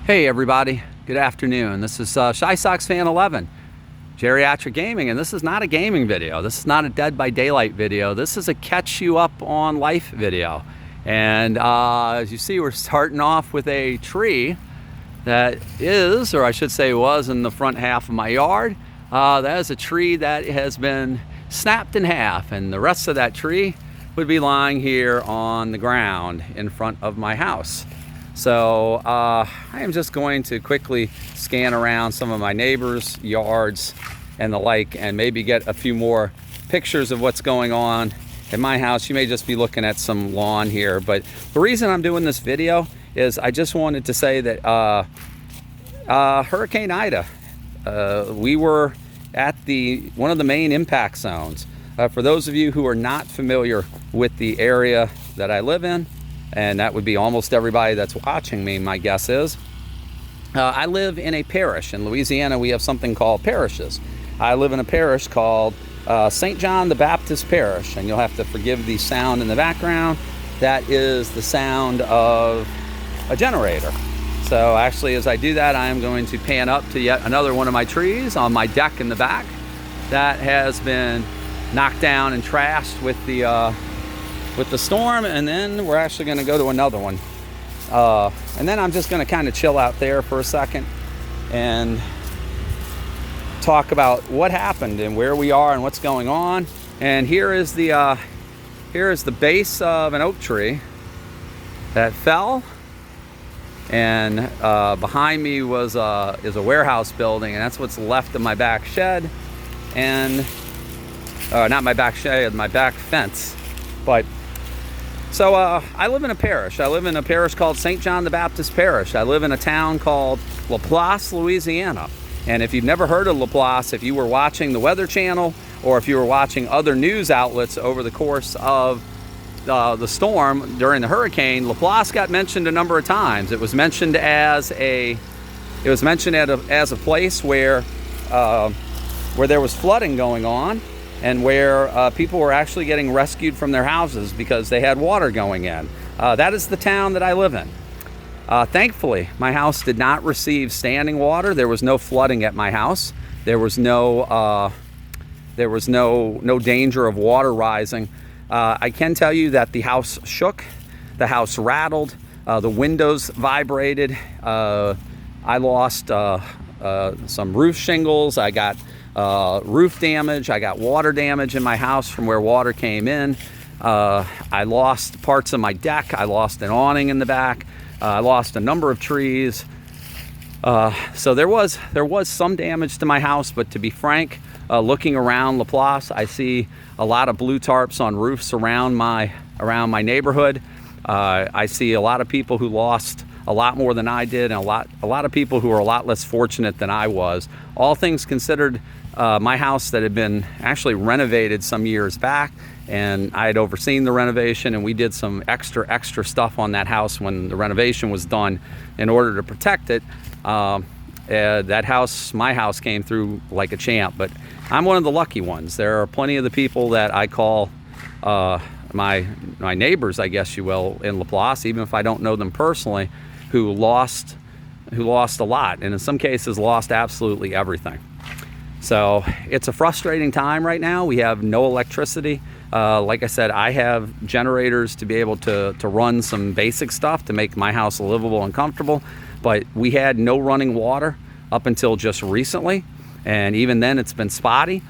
Hey everybody, good afternoon. This is Shy Sox Fan 11, Geriatric Gaming, and this is not a gaming video. This is not a Dead by Daylight video. This is a catch you up on life video. And as you see, we're starting off with a tree that is, or I should say was, in the front half of my yard. That is a tree that has been snapped in half, and the rest of that tree would be lying here on the ground in front of my house. So I am just going to quickly scan around some of my neighbors' yards and the like, and maybe get a few more pictures of what's going on in my house. You may just be looking at some lawn here, but the reason I'm doing this video is I just wanted to say that Hurricane Ida, we were at one of the main impact zones. For those of you who are not familiar with the area that I live in, and that would be almost everybody that's watching me, my guess is, I live in a parish. In Louisiana, we have something called parishes. I live in a parish called St. John the Baptist Parish, and you'll have to forgive the sound in the background. That is the sound of a generator. So actually, as I do that, I am going to pan up to yet another one of my trees on my deck in the back that has been knocked down and trashed with the storm, and then we're actually going to go to another one, and then I'm just going to kind of chill out there for a second and talk about what happened and where we are and what's going on. And here is the base of an oak tree that fell, and behind me is a warehouse building, and that's what's left of my back shed, and not my back shed, my back fence. But so I live in a parish. I live in a parish called St. John the Baptist Parish. I live in a town called Laplace, Louisiana. And if you've never heard of Laplace, if you were watching the Weather Channel or if you were watching other news outlets over the course of the storm during the hurricane, Laplace got mentioned a number of times. It was mentioned as a place where there was flooding going on, and where people were actually getting rescued from their houses because they had water going in. That is the town that I live in. Thankfully, my house did not receive standing water. There was no flooding at my house. There was no danger of water rising. I can tell you that the house shook, the house rattled, the windows vibrated. I lost some roof shingles. I got roof damage. I got water damage in my house from where water came in. I lost parts of my deck. I lost an awning in the back. I lost a number of trees. So there was some damage to my house, but to be frank, looking around Laplace, I see a lot of blue tarps on roofs around my neighborhood. I see a lot of people who lost a lot more than I did, and a lot of people who are a lot less fortunate than I was. All things considered, my house that had been actually renovated some years back, and I had overseen the renovation, and we did some extra stuff on that house when the renovation was done in order to protect it. That house, my house, came through like a champ, but I'm one of the lucky ones. There are plenty of the people that I call my neighbors, I guess you will, in Laplace, even if I don't know them personally, who lost a lot, and in some cases lost absolutely everything. So it's a frustrating time right now. We have no electricity. Like I said, I have generators to be able to run some basic stuff to make my house livable and comfortable, but we had no running water up until just recently, and even then it's been spotty.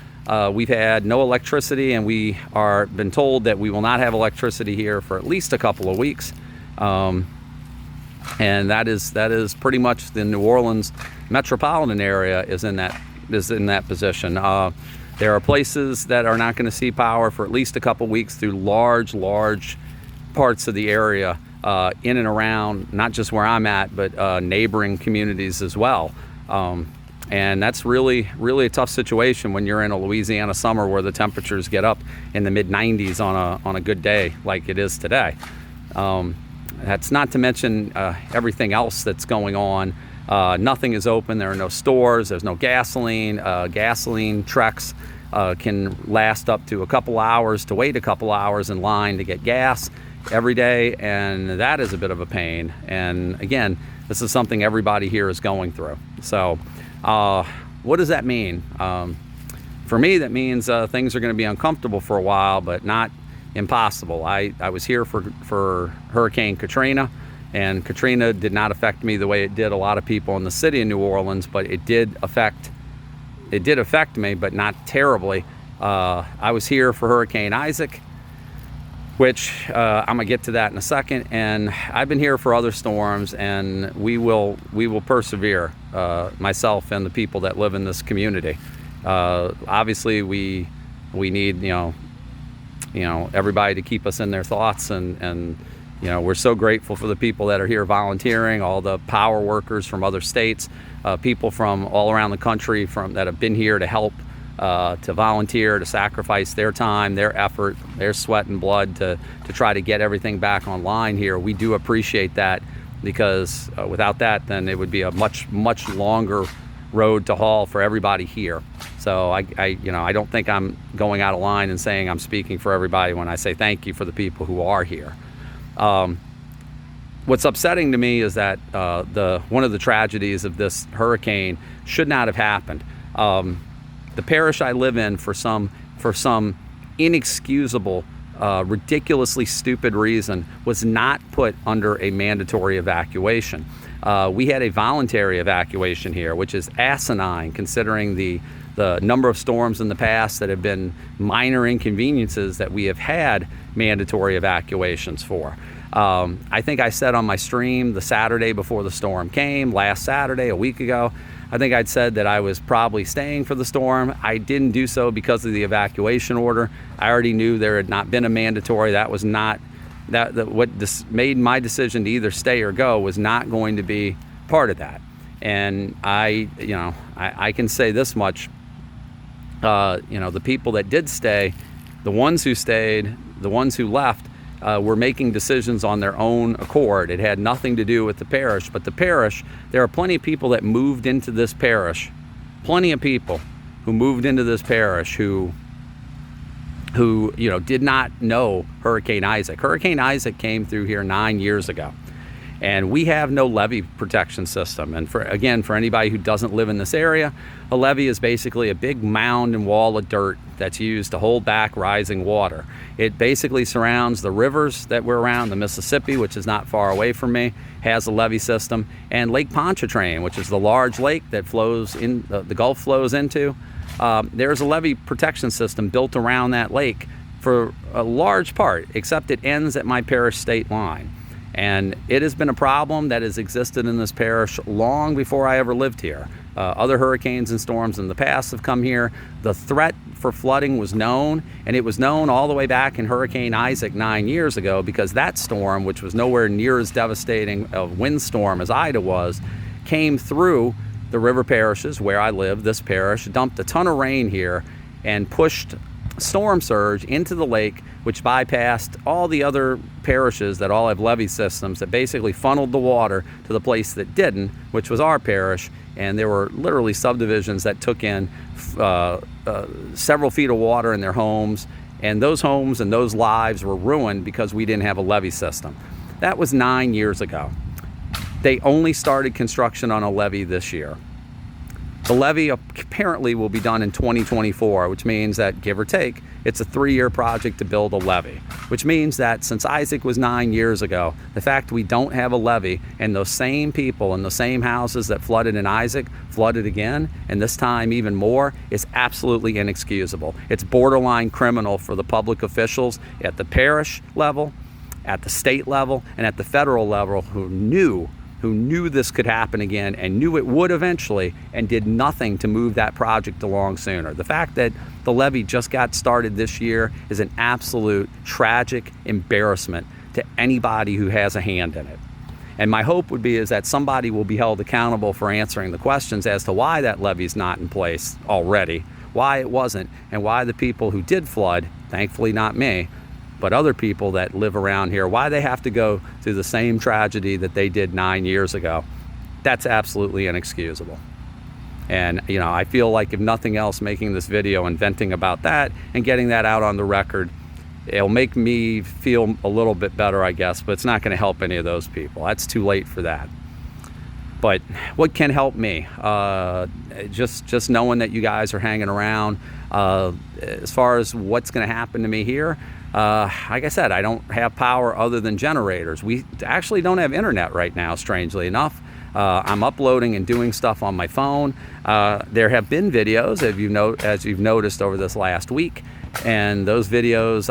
We've had no electricity, and we are been told that we will not have electricity here for at least a couple of weeks. And that is pretty much the New Orleans metropolitan area is in that position. There are places that are not going to see power for at least a couple weeks through large parts of the area in and around, not just where I'm at, but neighboring communities as well. And that's really a tough situation when you're in a Louisiana summer where the temperatures get up in the mid-90s on a good day like it is today. That's not to mention everything else that's going on. Nothing is open. There are no stores. There's no gasoline. Gasoline trucks can last up to a couple hours, to wait a couple hours in line to get gas. every day, and that is a bit of a pain. And again, this is something everybody here is going through. So what does that mean? For me, that means things are going to be uncomfortable for a while, but not impossible. I was here for Hurricane Katrina, and Katrina did not affect me the way it did a lot of people in the city of New Orleans, but it did affect me, but not terribly. I was here for Hurricane Isaac, which I'm gonna get to that in a second, and I've been here for other storms, and we will persevere, myself and the people that live in this community. Obviously we need everybody to keep us in their thoughts, and we're so grateful for the people that are here volunteering, all the power workers from other states, people from all around the country that have been here to help, to volunteer, to sacrifice their time, their effort, their sweat and blood to try to get everything back online here. We do appreciate that, because without that, then it would be a much longer road to haul for everybody here. So I don't think I'm going out of line and saying I'm speaking for everybody when I say thank you for the people who are here. What's upsetting to me is that one of the tragedies of this hurricane should not have happened. The parish I live in, for some inexcusable, ridiculously stupid reason, was not put under a mandatory evacuation. We had a voluntary evacuation here, which is asinine considering the number of storms in the past that have been minor inconveniences that we have had mandatory evacuations for. I think I said on my stream the Saturday before the storm came, last Saturday, a week ago, I think I'd said that I was probably staying for the storm. I didn't do so because of the evacuation order. I already knew there had not been a mandatory. That was not, what made my decision to either stay or go was not going to be part of that. And I can say this much, the people that did stay, the ones who stayed, the ones who left, were making decisions on their own accord. It had nothing to do with the parish, but the parish, there are plenty of people that moved into this parish, plenty of people who moved into this parish who did not know Hurricane Isaac. Hurricane Isaac came through here 9 years ago, and we have no levee protection system. And for anybody who doesn't live in this area, a levee is basically a big mound and wall of dirt that's used to hold back rising water. It basically surrounds the rivers that we're around. The Mississippi, which is not far away from me, has a levee system, and Lake Pontchartrain, which is the large lake that flows in, the Gulf flows into. There's a levee protection system built around that lake for a large part, except it ends at my parish state line. And it has been a problem that has existed in this parish long before I ever lived here. Other hurricanes and storms in the past have come here. The threat for flooding was known, and it was known all the way back in Hurricane Isaac 9 years ago, because that storm, which was nowhere near as devastating a windstorm as Ida was, came through the river parishes where I live. This parish dumped a ton of rain here and pushed storm surge into the lake, which bypassed all the other parishes that all have levee systems, that basically funneled the water to the place that didn't, which was our parish. And there were literally subdivisions that took in several feet of water in their homes, and those homes and those lives were ruined because we didn't have a levee system. That was 9 years ago. They only started construction on a levee this year. The levee apparently will be done in 2024, which means that, give or take, it's a 3-year project to build a levee, which means that since Isaac was 9 years ago, the fact we don't have a levee, and those same people in the same houses that flooded in Isaac flooded again, and this time even more, is absolutely inexcusable. It's borderline criminal for the public officials at the parish level, at the state level, and at the federal level who knew this could happen again and knew it would eventually, and did nothing to move that project along sooner. The fact that the levee just got started this year is an absolute tragic embarrassment to anybody who has a hand in it. And my hope would be is that somebody will be held accountable for answering the questions as to why that levee's not in place already, why it wasn't, and why the people who did flood, thankfully not me, but other people that live around here, why they have to go through the same tragedy that they did 9 years ago. That's absolutely inexcusable. And I feel like, if nothing else, making this video and venting about that and getting that out on the record It'll make me feel a little bit better, I guess, but it's not going to help any of those people. That's too late for that. But what can help me? Just knowing that you guys are hanging around. As far as what's going to happen to me here, like I said, I don't have power other than generators. We actually don't have internet right now, strangely enough. I'm uploading and doing stuff on my phone. There have been videos, as you've noticed over this last week, and those videos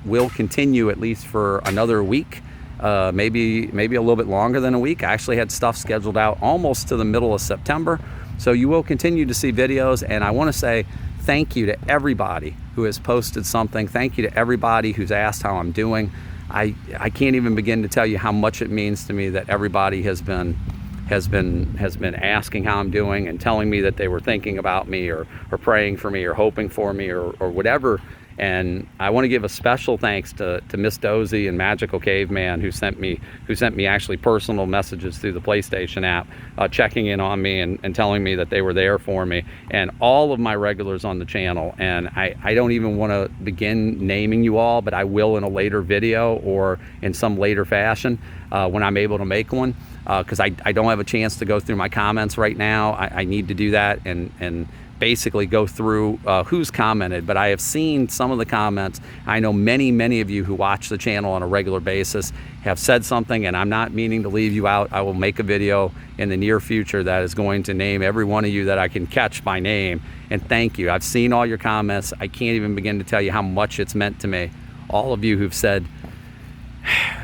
will continue at least for another week. Maybe a little bit longer than a week. I actually had stuff scheduled out almost to the middle of September. So you will continue to see videos, and I want to say thank you to everybody who has posted something. Thank you to everybody who's asked how I'm doing. I can't even begin to tell you how much it means to me that everybody has been asking how I'm doing and telling me that they were thinking about me or praying for me or hoping for me or whatever. And I want to give a special thanks to Miss Dozy and Magical Caveman who sent me actually personal messages through the PlayStation app, checking in on me and telling me that they were there for me, and all of my regulars on the channel. And I don't even want to begin naming you all, but I will in a later video or in some later fashion when I'm able to make one, because I don't have a chance to go through my comments right now. I need to do that and basically go through who's commented, but I have seen some of the comments. I know many of you who watch the channel on a regular basis have said something, and I'm not meaning to leave you out. I will make a video in the near future that is going to name every one of you that I can catch by name, and thank you. I've seen all your comments. I can't even begin to tell you how much it's meant to me. All of you who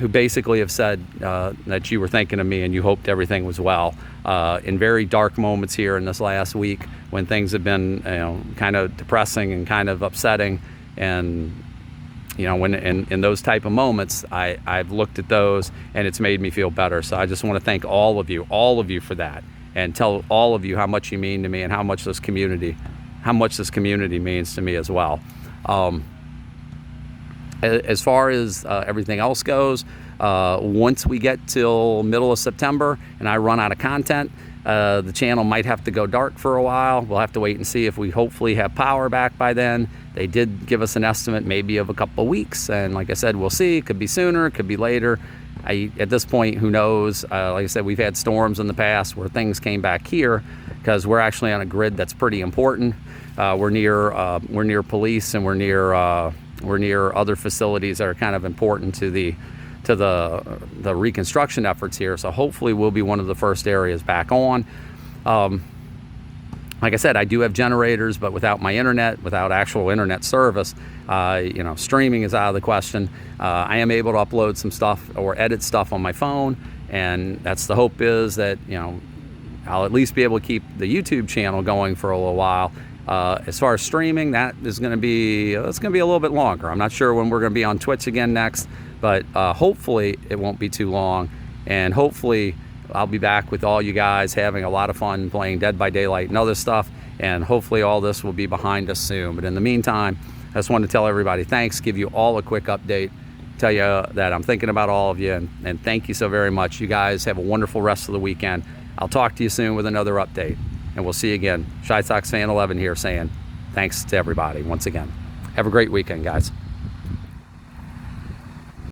basically have said that you were thinking of me and you hoped everything was well. In very dark moments here in this last week when things have been kind of depressing and kind of upsetting, and when in those type of moments I've looked at those and it's made me feel better. So I just want to thank all of you for that, and tell all of you how much you mean to me and how much this community means to me as well. As far as everything else goes, once we get till middle of September and I run out of content, the channel might have to go dark for a while. We'll have to wait and see if we hopefully have power back by then. They did give us an estimate maybe of a couple of weeks, and like I said, we'll see. It could be sooner, it could be later. At this point, who knows? Like I said, we've had storms in the past where things came back here because we're actually on a grid that's pretty important. We're near police, and we're near other facilities that are kind of important to the reconstruction efforts here. So hopefully we'll be one of the first areas back on. Like I said, I do have generators, but without my internet, without actual internet service, streaming is out of the question. I am able to upload some stuff or edit stuff on my phone, and that's the hope, is that I'll at least be able to keep the YouTube channel going for a little while. As far as streaming, that is going to be a little bit longer. I'm not sure when we're going to be on Twitch again next, but hopefully it won't be too long, and hopefully I'll be back with all you guys having a lot of fun playing Dead by Daylight and other stuff, and hopefully all this will be behind us soon. But in the meantime, I just wanted to tell everybody thanks, give you all a quick update, tell you that I'm thinking about all of you, and thank you so very much. You guys have a wonderful rest of the weekend. I'll talk to you soon with another update, and we'll see you again. Shy Sox Fan 11 here saying thanks to everybody once again. Have a great weekend, guys.